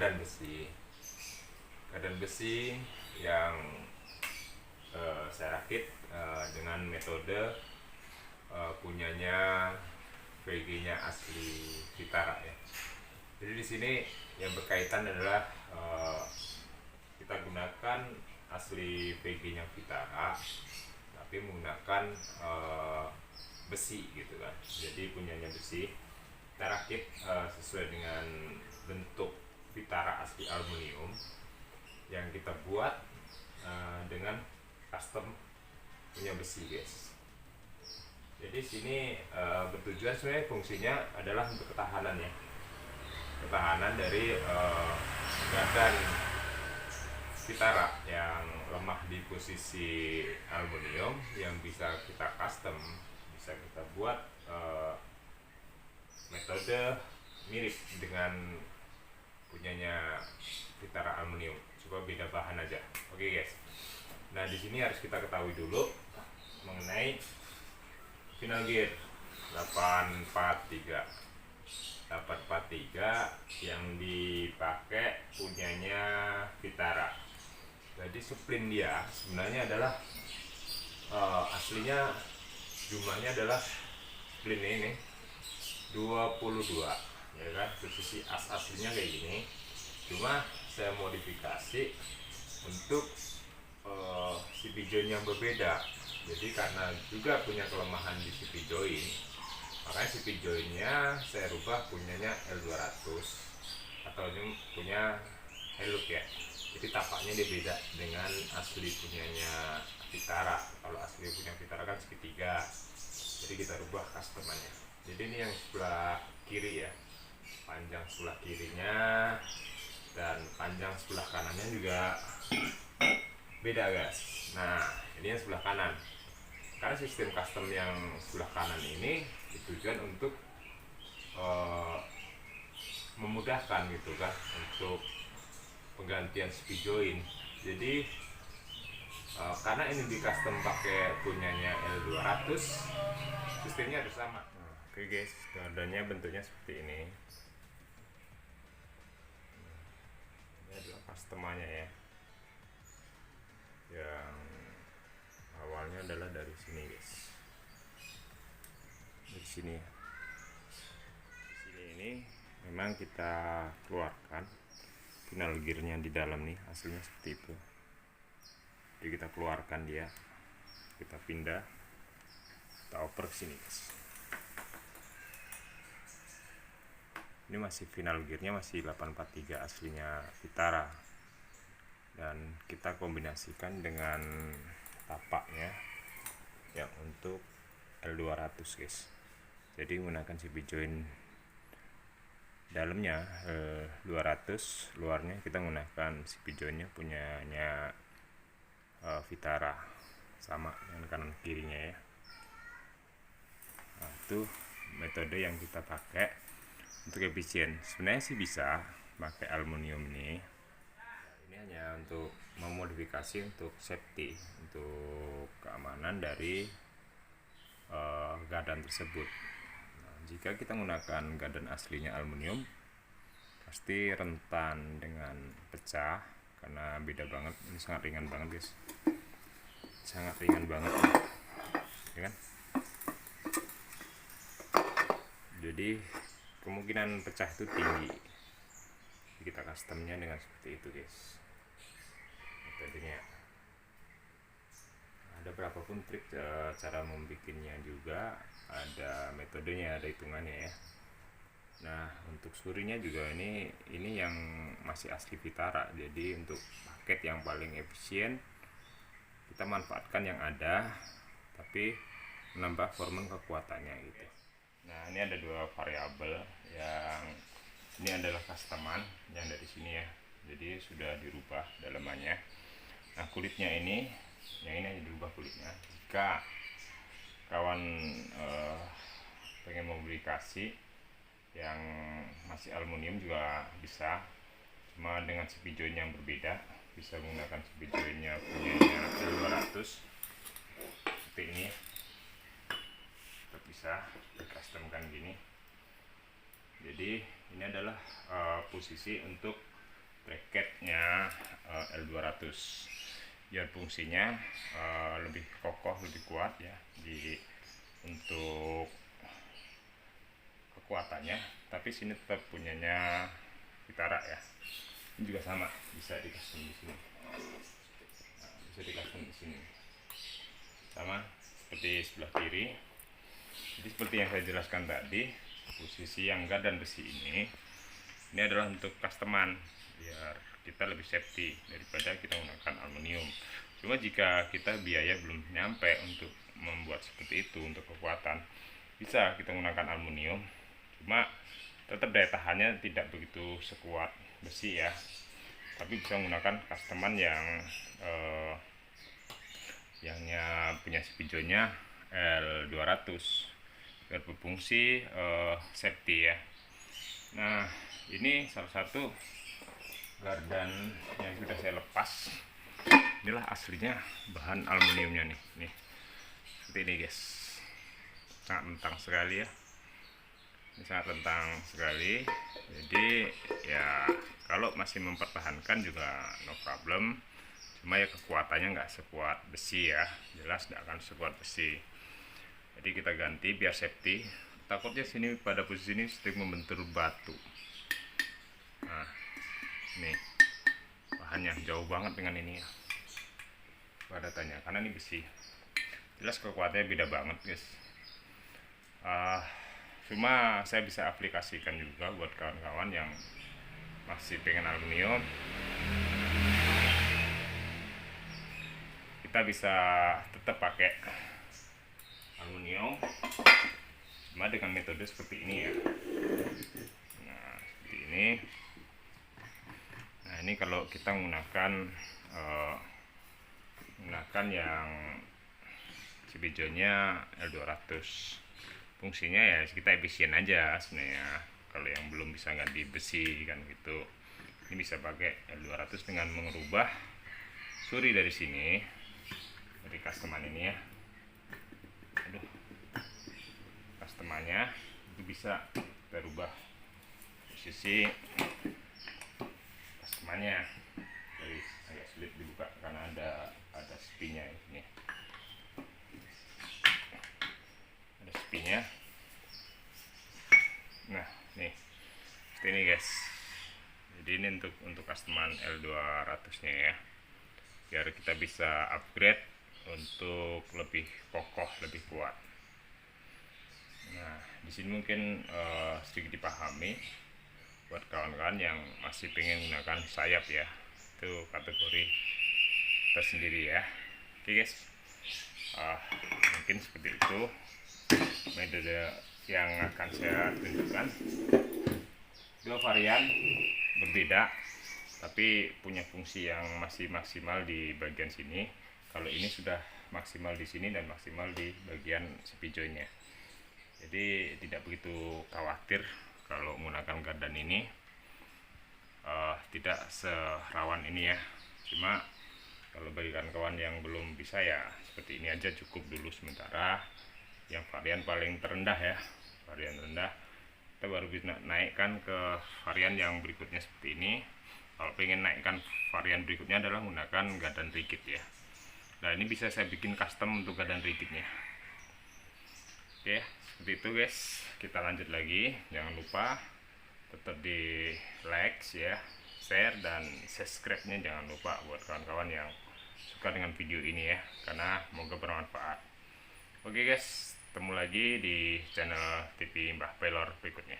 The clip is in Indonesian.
Gadan besi yang saya rakit dengan metode punyanya VG-nya asli Vitara ya. Jadi di sini yang berkaitan adalah kita gunakan asli VG-nya Vitara, tapi menggunakan besi gitu kan. Jadi punyanya besi, kita rakit sesuai dengan bentuk Vitara asli aluminium yang kita buat dengan custom punya besi guys. Jadi sini bertujuan sebenarnya fungsinya adalah untuk ketahanan ya, ketahanan dari gadan Vitara yang lemah di posisi aluminium yang bisa kita custom, bisa kita buat metode mirip dengan punyanya Vitara aluminium, cuma beda bahan aja. Oke guys. Nah di sini harus kita ketahui dulu mengenai final gear 843 yang dipakai punyanya Vitara. Jadi spline dia sebenarnya adalah aslinya jumlahnya adalah spline ini 22 ya kan, posisi aslinya kayak gini, cuma saya modifikasi untuk CP join yang berbeda. Jadi karena juga punya kelemahan di CP join, makanya CP joinnya saya rubah punyanya L200 atau ini punya Hilux ya. Jadi tapaknya dia beda dengan asli punyanya Vitara. Kalau asli punya Vitara kan segitiga, jadi kita rubah customannya. Jadi ini yang sebelah kiri ya, panjang sebelah kirinya dan panjang sebelah kanannya juga beda guys. Nah ini yang sebelah kanan, karena sistem custom yang sebelah kanan ini ditujuan untuk memudahkan gitu kan, untuk penggantian speed join. Jadi karena ini di custom pakai punyanya L200, sistemnya harus sama. Oke guys, gadanya bentuknya seperti ini. Ini adalah customannya ya, yang awalnya adalah dari sini guys, dari sini. Di sini ini memang kita keluarkan final gearnya di dalam nih, hasilnya seperti itu. Jadi kita keluarkan dia, kita pindah, kita oper ke sini guys. Ini masih final gearnya masih 843 aslinya Vitara, dan kita kombinasikan dengan tapaknya yang untuk L200 guys. Jadi menggunakan CP join dalamnya 200, luarnya kita menggunakan CP joinnya punyanya Vitara, sama dengan kanan kirinya ya. Nah, itu metode yang kita pakai untuk efisien. Sebenarnya sih bisa pakai aluminium ini. Ini hanya untuk memodifikasi untuk safety, untuk keamanan dari gadan tersebut. Nah, jika kita menggunakan gadan aslinya aluminium, pasti rentan dengan pecah karena beda banget. Ini sangat ringan banget guys, sangat ringan banget ya kan. Jadi kemungkinan pecah itu tinggi. Jadi kita customnya dengan seperti itu guys metodenya. Ada berapapun trik cara membikinnya juga, ada metodenya, ada hitungannya ya. Nah untuk surinya juga ini yang masih asli Vitara. Jadi untuk paket yang paling efisien kita manfaatkan yang ada, tapi menambah volume kekuatannya gitu. Nah ini ada dua variabel, yang ini adalah customan yang dari sini ya, jadi sudah dirubah dalamannya. Nah kulitnya ini, yang ini hanya dirubah kulitnya. Jika kawan pengen modifikasi yang masih aluminium juga bisa, cuma dengan CP join yang berbeda. Bisa menggunakan CP joinnya punyanya L200 seperti ini, tetap bisa dicustomkan gini. Jadi ini adalah posisi untuk bracketnya L200 biar fungsinya lebih kokoh, lebih kuat ya untuk kekuatannya. Tapi sini tetap punyanya Vitara ya. Ini juga sama, bisa di custom di sini. Nah, bisa di custom di sini. Sama seperti sebelah kiri. Jadi seperti yang saya jelaskan tadi, posisi yang guard dan besi ini adalah untuk customan biar kita lebih safety daripada kita menggunakan aluminium. Cuma jika kita biaya belum nyampe untuk membuat seperti itu untuk kekuatan, bisa kita menggunakan aluminium. Cuma tetap daya tahannya tidak begitu sekuat besi ya. Tapi bisa menggunakan customan yangnya punya spijonnya L200 biar berfungsi safety ya. Nah, ini salah satu gardan yang sudah saya lepas. Inilah aslinya bahan aluminiumnya nih seperti ini guys, sangat lentang sekali ya, ini sangat lentang sekali. Jadi ya kalau masih mempertahankan juga no problem, cuma ya kekuatannya nggak sekuat besi ya, jelas nggak akan sekuat besi. Jadi kita ganti biar safety. Takutnya sini pada posisi ini sering membentur batu. Nah, ini bahannya jauh banget dengan ini ya, padatannya, karena ini besi. Jelas kekuatannya beda banget guys. Cuma saya bisa aplikasikan juga buat kawan-kawan yang masih pengen aluminium. Kita bisa tetap pakai aluminium, cuma dengan metode seperti ini ya. Nah, seperti ini. Nah, ini kalau kita menggunakan yang spijonnya L200, fungsinya ya kita efisien aja sebenarnya. Kalau yang belum bisa ganti besi kan gitu, ini bisa pakai L200 dengan mengubah suri dari sini, dari customan ini ya. Aduh, customannya itu bisa kita rubah posisi customannya. Jadi agak sulit dibuka karena ada spinya ini. Ada spinya. Nah, nih seperti ini guys. Jadi ini untuk customan L200-nya ya. Biar kita bisa upgrade untuk lebih kokoh, lebih kuat. Nah, di sini mungkin sedikit dipahami buat kawan-kawan yang masih pengen menggunakan sayap ya. Itu kategori tersendiri ya. Oke guys, mungkin seperti itu metode yang akan saya tunjukkan. Dua varian berbeda tapi punya fungsi yang masih maksimal di bagian sini. Kalau ini sudah maksimal di sini dan maksimal di bagian spijonnya. Jadi tidak begitu khawatir kalau menggunakan gardan ini, tidak serawan ini ya. Cuma kalau bagi kawan-kawan yang belum bisa ya seperti ini aja cukup dulu sementara. Yang varian paling terendah ya, varian rendah, kita baru bisa naikkan ke varian yang berikutnya seperti ini. Kalau pengen naikkan varian berikutnya adalah menggunakan gardan rigid ya. Nah, ini bisa saya bikin custom untuk gardan rigidnya. Oke, seperti itu guys. Kita lanjut lagi. Jangan lupa tetap di like ya, share dan subscribe-nya jangan lupa buat kawan-kawan yang suka dengan video ini ya, karena semoga bermanfaat. Oke guys, ketemu lagi di channel TV Mbah Pelor berikutnya.